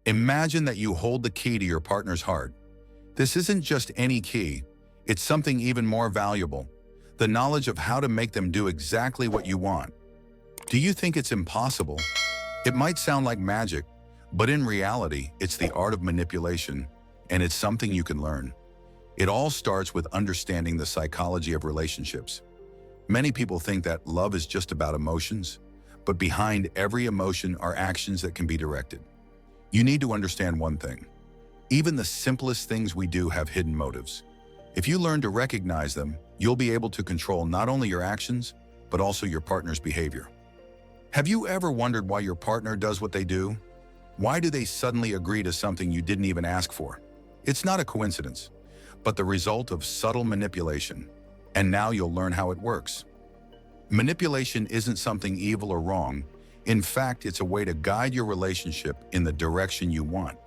Imagine that you hold the key to your partner's heart. This isn't just any key, it's something even more valuable, the knowledge of how to make them do exactly what you want. Do you think it's impossible? It might sound like magic, but in reality, it's the art of manipulation, and it's something you can learn. It all starts with understanding the psychology of relationships. Many people think that love is just about emotions, but behind every emotion are actions that can be directed. You need to understand one thing. Even the simplest things we do have hidden motives. If you learn to recognize them, you'll be able to control not only your actions, but also your partner's behavior. Have you ever wondered why your partner does what they do? Why do they suddenly agree to something you didn't even ask for? It's not a coincidence, but the result of subtle manipulation. And now you'll learn how it works. Manipulation isn't something evil or wrong. In fact, it's a way to guide your relationship in the direction you want.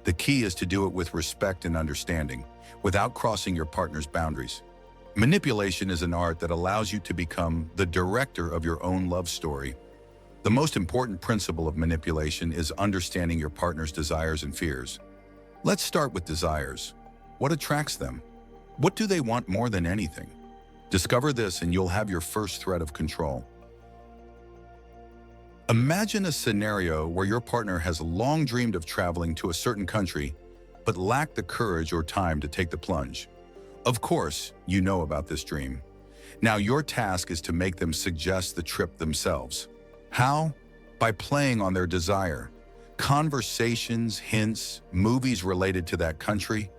The key is to do it with respect and understanding, without crossing your partner's boundaries. Manipulation is an art that allows you to become the director of your own love story. The most important principle of manipulation is understanding your partner's desires and fears. Let's start with desires. What attracts them? What do they want more than anything? Discover this and you'll have your first thread of control. Imagine a scenario where your partner has long dreamed of traveling to a certain country, but lacked the courage or time to take the plunge. Of course, you know about this dream. Now your task is to make them suggest the trip themselves. How? By playing on their desire. Conversations, hints, movies related to that country.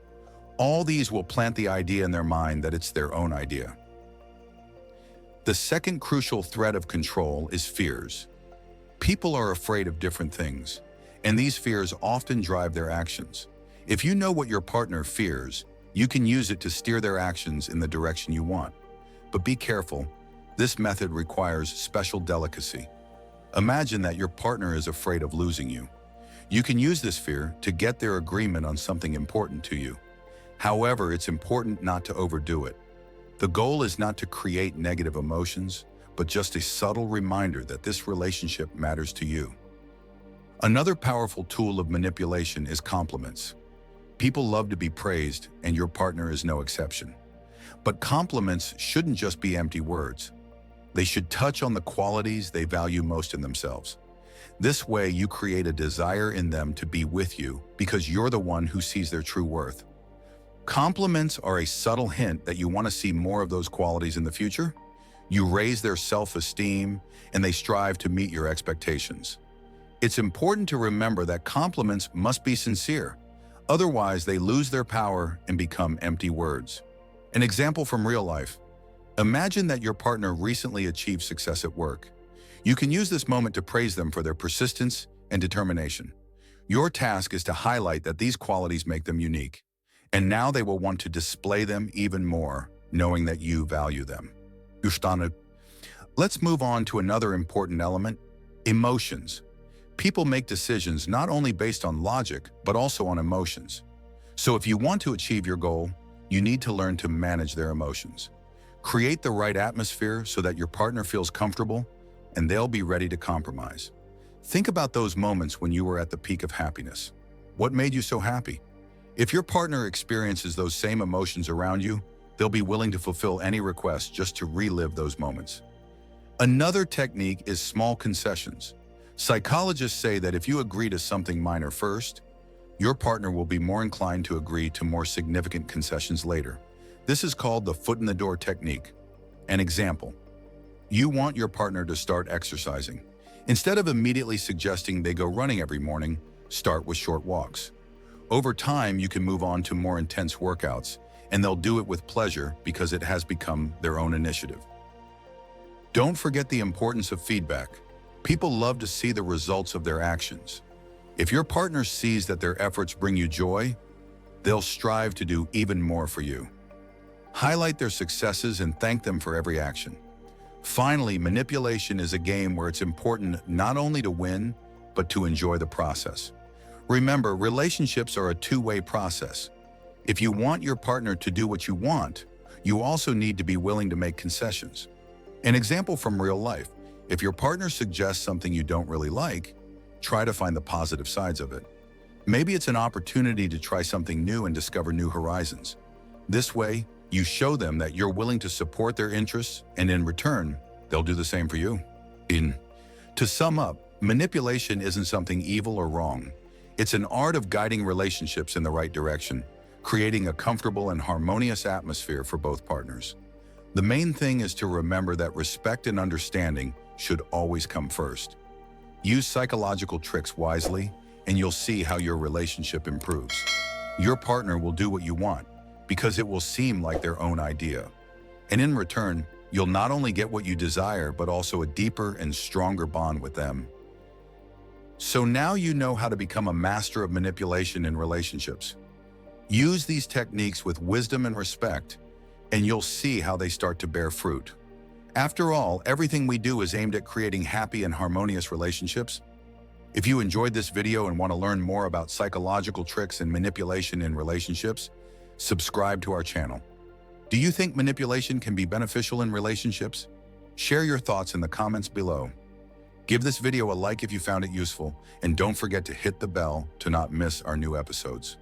All these will plant the idea in their mind that it's their own idea. The second crucial thread of control is fears. People are afraid of different things, and these fears often drive their actions. If you know what your partner fears, you can use it to steer their actions in the direction you want. But be careful, this method requires special delicacy. Imagine that your partner is afraid of losing you. You can use this fear to get their agreement on something important to you. However, it's important not to overdo it. The goal is not to create negative emotions, but just a subtle reminder that this relationship matters to you. Another powerful tool of manipulation is compliments. People love to be praised, and your partner is no exception. But compliments shouldn't just be empty words. They should touch on the qualities they value most in themselves. This way, you create a desire in them to be with you because you're the one who sees their true worth. Compliments are a subtle hint that you want to see more of those qualities in the future. You raise their self-esteem, and they strive to meet your expectations. It's important to remember that compliments must be sincere. Otherwise, they lose their power and become empty words. An example from real life. Imagine that your partner recently achieved success at work. You can use this moment to praise them for their persistence and determination. Your task is to highlight that these qualities make them unique. And now they will want to display them even more, knowing that you value them. Let's move on to another important element, emotions. People make decisions not only based on logic, but also on emotions. So if you want to achieve your goal, you need to learn to manage their emotions. Create the right atmosphere so that your partner feels comfortable and they'll be ready to compromise. Think about those moments when you were at the peak of happiness. What made you so happy? If your partner experiences those same emotions around you, they'll be willing to fulfill any request just to relive those moments. Another technique is small concessions. Psychologists say that if you agree to something minor first, your partner will be more inclined to agree to more significant concessions later. This is called the foot-in-the-door technique. An example. You want your partner to start exercising. Instead of immediately suggesting they go running every morning, start with short walks. Over time, you can move on to more intense workouts, and they'll do it with pleasure because it has become their own initiative. Don't forget the importance of feedback. People love to see the results of their actions. If your partner sees that their efforts bring you joy, they'll strive to do even more for you. Highlight their successes and thank them for every action. Finally, manipulation is a game where it's important not only to win, but to enjoy the process. Remember, relationships are a two-way process. If you want your partner to do what you want, you also need to be willing to make concessions. An example from real life. If your partner suggests something you don't really like, try to find the positive sides of it. Maybe it's an opportunity to try something new and discover new horizons. This way, you show them that you're willing to support their interests, and in return, they'll do the same for you. To sum up, manipulation isn't something evil or wrong. It's an art of guiding relationships in the right direction, creating a comfortable and harmonious atmosphere for both partners. The main thing is to remember that respect and understanding should always come first. Use psychological tricks wisely, and you'll see how your relationship improves. Your partner will do what you want, because it will seem like their own idea. And in return, you'll not only get what you desire, but also a deeper and stronger bond with them. So now you know how to become a master of manipulation in relationships. Use these techniques with wisdom and respect, and you'll see how they start to bear fruit. After all, everything we do is aimed at creating happy and harmonious relationships. If you enjoyed this video and want to learn more about psychological tricks and manipulation in relationships, subscribe to our channel. Do you think manipulation can be beneficial in relationships? Share your thoughts in the comments below. Give this video a like if you found it useful, and don't forget to hit the bell to not miss our new episodes.